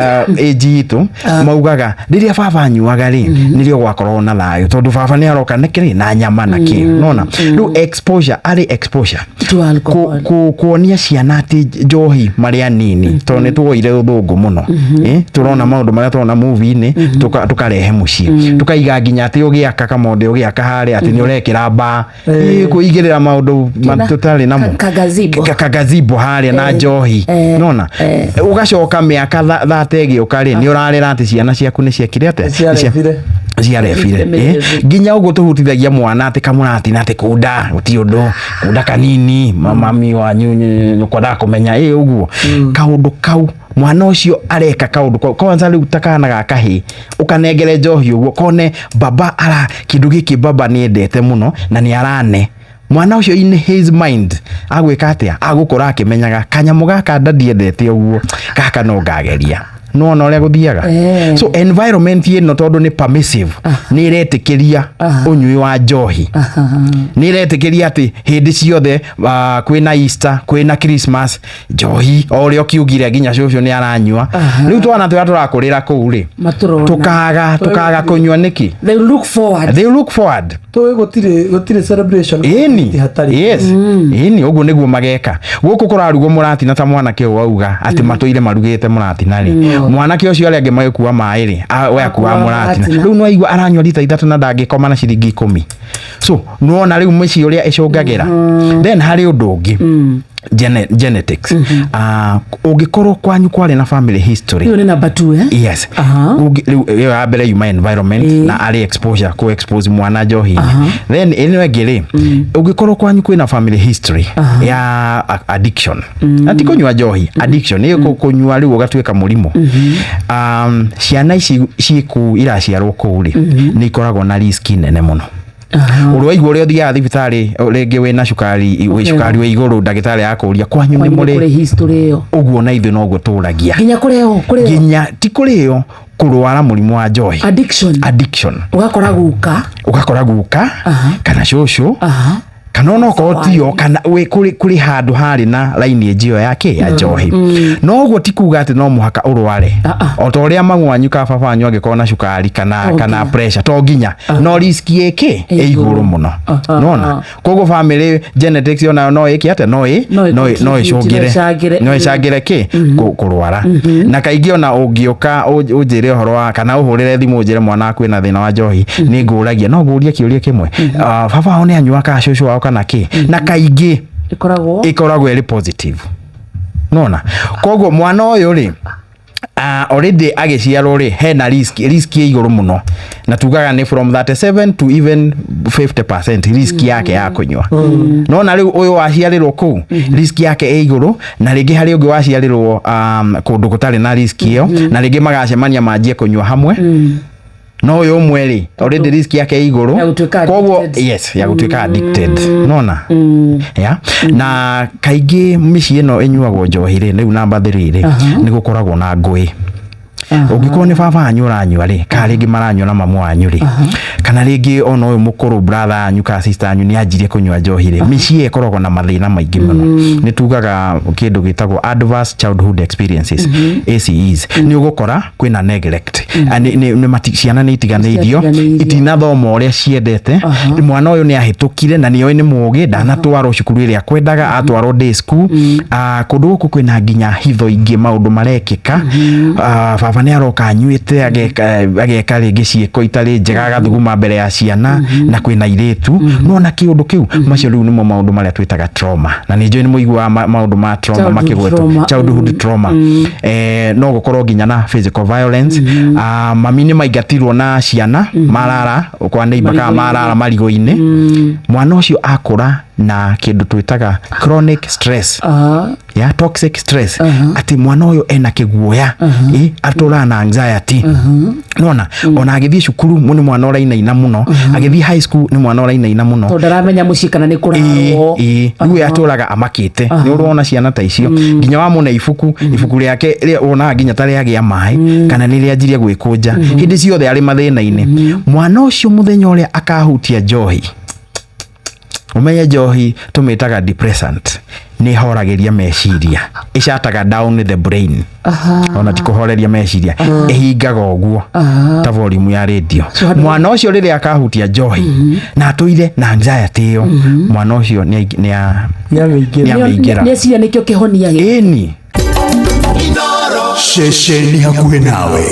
age itu maugaga riria baba anyuaga ri nirio gwakorwo na thayo tondu baba ni aroka nekiri na nyama na ki nona ru exposure ari exposure kuonia ciana ati njohi maria nini tondu ni tuoire uthungu muno turona maundu maria turona movie ni tukarehe mucii tukaiga nginya ati ugiaka kamonde ugiaka hari ati ni urekira ba kuigirira maundu matutari namo kagazibo hari na njohi nona ugacoka miaka tegi ukari ni urarira ati ciana ciaku ni ciekire ate ciarefire nginya ugo tuhutithagia mwana ati kamurati na ati kunda uti undu kunda kanini mami wanyu nyukwenda kumenya uguo kaundu kau mwana ucio areka kaundu kwanza riu takana gakahi ukanengere njohi uguo kone baba ara kindu giki baba ni endete muno na ni arane mwana ucio in his mind agwika atia agukora akimenyaga kanyamu gaka ndadiendete uguo gaka no ngageria no ria guthiaga so environment ino tondu ni permissive ni iretikiria unyui wa njohi ni iretikiria ati hindi ciothe kwina Easter kwina Christmas njohi orio kiugire nginya cucu ni aranyua riu twana turakurira kuu ri tukaga kunyua niki they look forward to gutire celebration yes ini uguo niguo mageka guku kurarugo murati na ta mwana ke wauga ati matuire marugite murati nari mwana ke ucio ari magikuwa mai ri we akuwa murati riu no aigua aranywa lita 3 na ndangikoma na ciringi 10 so nuona riu muci uria icungagira then hari undu ungi genetics ungikorwo kwanyu kwari na family history hiyo ni number 2 yes riu abere human environment na ari exposure ko expose mwana njohi then ino ngiri ungikorwo kwanyu kwina family history ya addiction ati kunywa njohi addiction ni kunywa riu ugatweka murimo ciana ici ciku iraciarwo kuri ni ikoragwo na risk nene muno urwaigwo uri thia thibitari ringi wina cukari we iguru ndagitari akuria kwanyu ni muri history iyo uguo na ithu no guturagia nginya kureo nginya ti kureo kurwara murimu wa njohi addiction ugakora guka kana cucu kana no kotio kana we kuri handu hari na lineage iyo yake ya njohi no uguo ti kuga ati no muhaka urware o to ria mangwanyu ka baba anyu agikona cukari kana pressure to nginya no risk yake iguru muno nona kogo family genetics yo no yake ate no icungire ki kurwara na kaingĩ ona ũngĩũka ũnjĩre ũhoro wa kana ũhũrĩre thimũ ũnjĩre mwana waku ena thĩna wa njohi nĩ ngũragia no ngũria kĩũria kĩmwe baba wao nĩ anyua ka cucu wao kana ki na kaingĩ ikoragwo iri positive nona kogo mwana ũyũ ri already agiciarwo ri hena risk iguru muno na tugaga ni from 37 to even 50% risk yake ya kunywa nona riu uyu waciarirwo ku risk yake iguru na ringi hari ungi waciarirwo kundu gutari na risk iyo na ringi magacemania manjie kunywa hamwe no yo mweri already risk yake iguru koguo yes ya gutwika addicted nona na kaingi mici ino inyuagwo njohi ri riu namba 3 ri ni gukoragwo na ngui ungikorwo ni baba anyu uranyua ri ka ringi maranyua na mamu anyu ri kana ringi ona uyu mukuru brother anyu ka sister anyu ni anjirie kunyua njohi ri mici ikoragwo na mathina maingi muno ni tugaga kindu gitagwo adverse childhood experiences ACEs ni ugukora kwina neglect ni ciana ni itiganeirio itinathoma uria ciendete mwana uyu ni ahitukire na niyo ni mugi ndanatwarwo cukuru iria kwendaga atwarwo day school kundu guku kwina nginya hitho ingi maundu marekika baba ni aroka anyuite ageka ringi ciiko itari njega agathuguma mbere ya ciana na kwina iritu no na kiundu kiu macio riu nimo maundu maria twitaga trauma na ni njoi ni muigua maundu ma trauma makigwetwo childhood trauma no gukorwo nginya na physical violence mami ni maingatirwo na ciana marara kwa neighbor ka marara marigo-ini mwana ucio akura na kindu twitaga chronic stress toxic stress ati mwana uyu ena kiguoya atura na anxiety nona ona agithie cukuru ni mwana urainaina muno agithie high school ni mwana urainaina muno to ndaramenya mucikana ni kurarwo riu aturaga amakite ni urona ciana ta icio nginya wa muna ibuku riake ona nginya tari agia mai kana ni ri anjirie gwikunja hindi ciothe ari mathina-ini mwana ucio muthenya uria akahutia njohi umenye njohi tumitaga depressant nĩ horageria meciria, ĩcataga down the brain. Ona ti kũhoreria meciria, ĩhingaga ũguo ta volume ya radio. Mwana ũcio rĩrĩa akahutia njohi na atũire na anxiety ĩyo, mwana ũcio nĩ amĩingĩra. Nĩeciria nĩkĩo kĩhonia gĩkĩ. Ĩni Sheshe ni hakuhĩ nawe.